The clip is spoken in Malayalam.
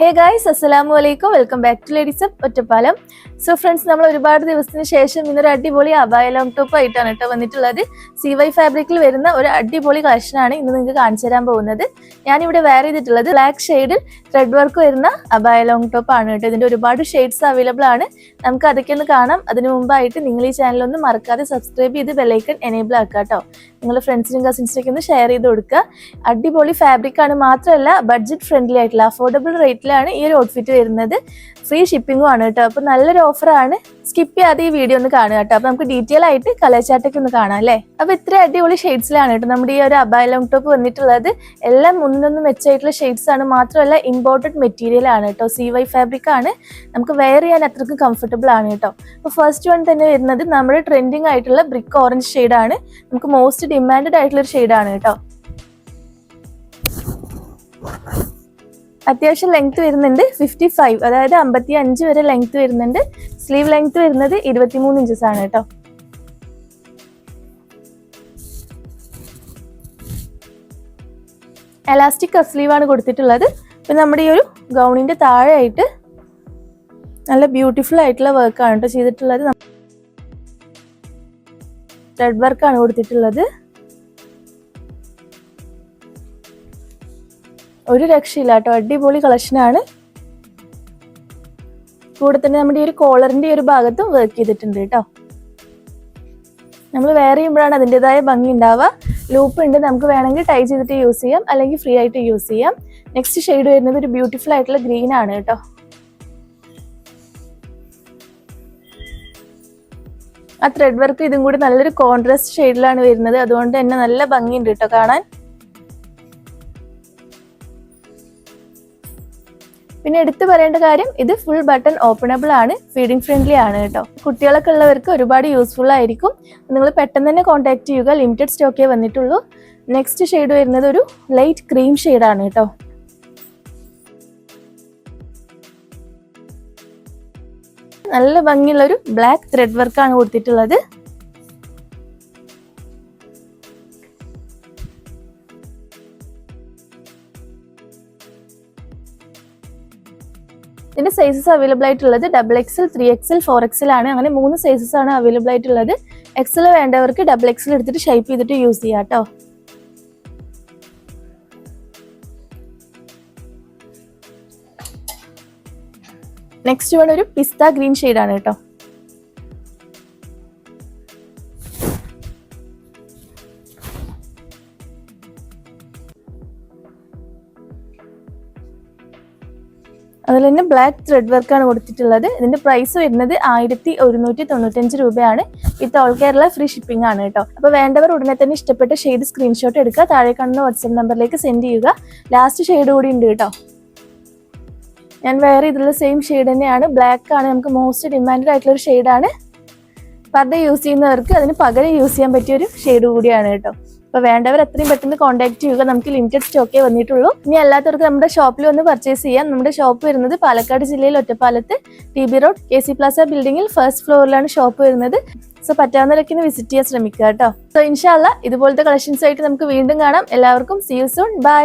Hey guys, assalamu alaikum. Welcome back to Ladies Up Ottapalam. So friends, നമ്മൾ ഒരുപാട് ദിവസത്തിന് ശേഷം ഇന്നൊരു അടിപൊളി അബായ ലോങ് ടോപ്പ് ആയിട്ടാണ് കേട്ടോ വന്നിട്ടുള്ളത്. CY ഫാബ്രിക്കിൽ വരുന്ന ഒരു അടിപൊളി കളക്ഷനാണ് ഇന്ന് നിങ്ങൾക്ക് കാണിച്ചു തരാൻ പോകുന്നത്. ഞാനിവിടെ വെയർ ചെയ്തിട്ടുള്ളത് ബ്ലാക്ക് ഷെയ്ഡിൽ ത്രെഡ് വർക്ക് വരുന്ന അബായ ലോങ് ടോപ്പ് ആണ് കേട്ടോ. ഇതിന്റെ ഒരുപാട് ഷെയ്ഡ്സ് അവൈലബിൾ ആണ്. നമുക്ക് അതൊക്കെ ഒന്ന് കാണാം. അതിനു മുമ്പായിട്ട് നിങ്ങൾ ഈ ചാനൽ ഒന്ന് മറക്കാതെ സബ്സ്ക്രൈബ് ചെയ്ത് ബെൽ ഐക്കൺ എനേബിൾ ആക്കുക കേട്ടോ. നിങ്ങളുടെ ഫ്രണ്ട്സിനും കസിൻസിനൊക്കെ ഒന്ന് ഷെയർ ചെയ്ത് കൊടുക്കുക. അടിപൊളി ഫാബ്രിക് ആണ്, മാത്രമല്ല ബഡ്ജറ്റ് ഫ്രണ്ട്ലി ആയിട്ടുള്ള അഫോർഡബിൾ റേറ്റിലാണ് ഈ ഒരു ഔട്ട്ഫിറ്റ് വരുന്നത്. ഫ്രീ ഷിപ്പിംഗും ആണ് കേട്ടോ. അപ്പോൾ നല്ലൊരു ഓഫറാണ്. സ്കിപ്പ് ചെയ്യാതെ ഈ വീഡിയോ ഒന്ന് കാണുക കേട്ടോ. അപ്പോൾ നമുക്ക് ഡീറ്റെയിൽ ആയിട്ട് കളർ ചാർട്ടൊക്കെ ഒന്ന് കാണാം അല്ലേ. അപ്പോൾ ഇത്ര അടിപൊളി ഷെയ്ഡ്സിലാണ് കേട്ടോ നമ്മുടെ ഈ ഒരു അബായ ലോങ് ടോപ്പ് വന്നിട്ടുള്ളത്. എല്ലാം ഒന്നിനൊന്നും മെച്ചമായിട്ടുള്ള ഷെയ്ഡ്സ് ആണ്, മാത്രമല്ല ഇമ്പോർട്ടഡ് മെറ്റീരിയൽ ആണ് കേട്ടോ. CY ഫാബ്രിക് ആണ്, നമുക്ക് വെയർ ചെയ്യാൻ അത്രയ്ക്കും കംഫർട്ടബിൾ ആണ് കേട്ടോ. അപ്പോൾ ഫസ്റ്റ് വൺ തന്നെ വരുന്നത് നമ്മുടെ ട്രെൻഡിങ് ആയിട്ടുള്ള ബ്രിക്ക് ഓറഞ്ച് ഷെയ്ഡാണ്. നമുക്ക് മോസ്റ്റ് ഡിമാൻഡഡ് ആയിട്ടുള്ള ഒരു ഷെയ്ഡാണ് കേട്ടോ. അത്യാവശ്യം ലെങ്ത് വരുന്നുണ്ട് 55, അതായത് 55 വരെ ലെങ്ത് വരുന്നുണ്ട്. സ്ലീവ് ലെങ്ത് വരുന്നത് 23 ഇഞ്ചസ് ആണ് കേട്ടോ. എലാസ്റ്റിക് കഫ് സ്ലീവ് ആണ് കൊടുത്തിട്ടുള്ളത്. പിന്നെ നമ്മുടെ ഈ ഒരു ഗൗണിന്റെ താഴെ ആയിട്ട് നല്ല ബ്യൂട്ടിഫുൾ ആയിട്ടുള്ള വർക്കാണ് കേട്ടോ ചെയ്തിട്ടുള്ളത്. ത്രെഡ് വർക്കാണ് കൊടുത്തിട്ടുള്ളത്. ഒരു രക്ഷയില്ല കേട്ടോ, അടിപൊളി കളക്ഷനാണ്. കൂടെ തന്നെ നമ്മുടെ ഈ ഒരു കോളറിന്റെ ഒരു ഭാഗത്തും വർക്ക് ചെയ്തിട്ടുണ്ട് കേട്ടോ. നമ്മൾ വെയർ ചെയ്യുമ്പോഴാണ് അതിൻ്റെതായ ഭംഗി ഉണ്ടാവുക. ലൂപ്പ് ഉണ്ട്, നമുക്ക് വേണമെങ്കിൽ ടൈ ചെയ്തിട്ട് യൂസ് ചെയ്യാം, അല്ലെങ്കിൽ ഫ്രീ ആയിട്ട് യൂസ് ചെയ്യാം. നെക്സ്റ്റ് ഷെയ്ഡ് വരുന്നത് ഒരു ബ്യൂട്ടിഫുൾ ആയിട്ടുള്ള ഗ്രീൻ ആണ് കേട്ടോ. ആ ത്രെഡ് വർക്ക് ഇതും കൂടി നല്ലൊരു കോൺട്രാസ്റ്റ് ഷെയ്ഡിലാണ് വരുന്നത്. അതുകൊണ്ട് തന്നെ നല്ല ഭംഗിയുണ്ട് കേട്ടോ കാണാൻ. പിന്നെ എടുത്തു പറയേണ്ട കാര്യം, ഇത് ഫുൾ ബട്ടൺ ഓപ്പണബിൾ ആണ്, ഫീഡിംഗ് ഫ്രണ്ട്ലി ആണ് കേട്ടോ. കുട്ടികളൊക്കെ ഉള്ളവർക്ക് ഒരുപാട് യൂസ്ഫുൾ ആയിരിക്കും. നിങ്ങൾ പെട്ടെന്ന് തന്നെ കോൺടാക്ട് ചെയ്യുക, ലിമിറ്റഡ് സ്റ്റോക്കേ വന്നിട്ടുള്ളൂ. നെക്സ്റ്റ് ഷെയ്ഡ് വരുന്നത് ഒരു ലൈറ്റ് ക്രീം ഷെയ്ഡാണ് കേട്ടോ. നല്ല ഭംഗിയുള്ള ഒരു ബ്ലാക്ക് ത്രെഡ് വർക്കാണ് കൊടുത്തിട്ടുള്ളത്. ഇതിന്റെ സൈസസ് അവൈലബിൾ ആയിട്ടുള്ളത് XXL, 3XL, 4XL ആണ്. അങ്ങനെ 3 സൈസസ് ആണ് അവൈലബിൾ ആയിട്ടുള്ളത്. XL വേണ്ടവർക്ക് XXL എടുത്തിട്ട് ഷേപ്പ് ചെയ്തിട്ട് യൂസ് ചെയ്യാം കേട്ടോ. നെക്സ്റ്റ് വൺ ഒരു പിസ്ത ഗ്രീൻ ഷെയ്ഡാണ് കേട്ടോ. അതിൽ തന്നെ ബ്ലാക്ക് ത്രെഡ് വർക്കാണ് കൊടുത്തിട്ടുള്ളത്. ഇതിന്റെ പ്രൈസ് വരുന്നത് 1195 രൂപയാണ്. With all Kerala free shipping ആണ് കേട്ടോ. അപ്പോൾ വേണ്ടവർ ഉടനെ തന്നെ ഇഷ്ടപ്പെട്ട ഷെയ്ഡ് സ്ക്രീൻഷോട്ട് എടുക്കുക, താഴെ കാണുന്ന വാട്സ്ആപ്പ് നമ്പറിലേക്ക് സെൻഡ് ചെയ്യുക. ലാസ്റ്റ് ഷെയ്ഡ് കൂടി ഉണ്ട് കേട്ടോ. ഞാൻ വേറെ ഇതിലുള്ള സെയിം ഷെയ്ഡ് തന്നെയാണ്. ബ്ലാക്ക് ആണ്, നമുക്ക് മോസ്റ്റ് ഡിമാൻഡഡ് ആയിട്ടുള്ള ഒരു ഷെയ്ഡാണ്. പർദ്ദ യൂസ് ചെയ്യുന്നവർക്ക് അതിന് പകരം യൂസ് ചെയ്യാൻ പറ്റിയ ഒരു ഷെയ്ഡ് കൂടിയാണ് കേട്ടോ. അപ്പോൾ വേണ്ടവർ എത്രയും പെട്ടെന്ന് കോൺടാക്ട് ചെയ്യുക. നമുക്ക് ലിമിറ്റഡ് സ്റ്റോക്കേ വന്നിട്ടുള്ളൂ. ഇനി അല്ലാത്തവർക്ക് നമ്മുടെ ഷോപ്പിൽ വന്ന് പർച്ചേസ് ചെയ്യാം. നമ്മുടെ ഷോപ്പ് വരുന്നത് പാലക്കാട് ജില്ലയിൽ ഒറ്റപ്പാലത്ത് TB റോഡ് KC പ്ലാസ ബിൽഡിങ്ങിൽ ഫസ്റ്റ് ഫ്ലോറിലാണ് ഷോപ്പ് വരുന്നത്. സോ പറ്റാവുന്നവരൊക്കെ ഒന്ന് വിസിറ്റ് ചെയ്യാൻ ശ്രമിക്കുക കേട്ടോ. സോ ഇൻഷാ അല്ലാ ഇതുപോലത്തെ കളക്ഷൻസ് ആയിട്ട് നമുക്ക് വീണ്ടും കാണാം. എല്ലാവർക്കും സീ യു സൂൺ. ബൈ.